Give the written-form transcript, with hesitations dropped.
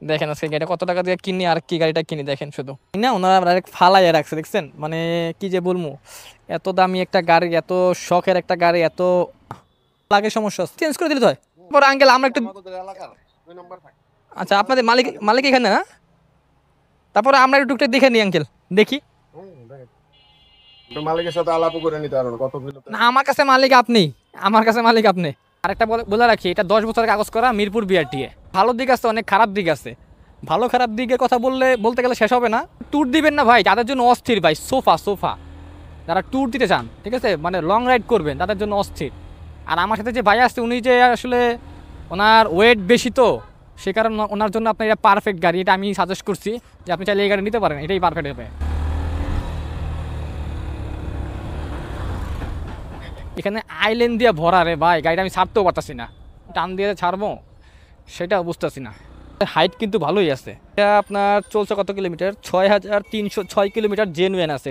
দেখেন আজকে গাড়িটা কত টাকা দিয়ে কিনি আর কি গাড়িটা কিনি দেখেন শুধু না, ওনারা ডাইরেক্ট ফালাইয়া রাখছে দেখছেন, মানে কি যে বলবো, এত দামি একটা গাড়ি, এত শখের একটা গাড়ি, এত লাগে সমস্যা চেঞ্জ করে দিলে তো হয়। তারপর আঙ্কেল আমরা একটু, আচ্ছা আপনাদের মালিক মালিক এখানে না, তারপরে আমরা একটু টুকটাক দেখে নিই আঙ্কেল, দেখি। মালিকের সাথে আলাপ করে নিতে পারবেন কত না আমার কাছে মালিক আপনি, আমার কাছে মালিক আপনি। আরেকটা বলে রাখি, এটা 10 বছরের কাগজ করা মিরপুর বিআরটিএ। ভালো দিক আছে, অনেক খারাপ দিক আছে। ভালো খারাপ দিকের কথা বলতে গেলে শেষ হবে না। ট্যুর দিবেন না ভাই, তাদের জন্য অস্থির ভাই। সোফা যারা ট্যুর দিতে চান, ঠিক আছে, মানে লং রাইড করবেন, তাদের জন্য অস্থির। আর আমার সাথে যে ভাই আসছে, উনি যে আসলে ওনার ওয়েট বেশি, তো সে কারণে ওনার জন্য আপনার এটা পারফেক্ট গাড়ি। এটা আমি সাজেস্ট করছি যে আপনি চাইলে এই গাড়ি নিতে পারেন, এটাই পারফেক্ট হবে। এখানে আইল্যান্ড দিয়ে ভরা রে ভাই, গাড়িটা আমি ছাড়তেও পারতাছি না, টান দিয়ে ছাড়বো সেটা বুঝতেছি না। হাইট কিন্তু ভালোই আছে। এটা আপনার চলছে কত কিলোমিটার, 6306 কিলোমিটার জেনুইন আছে।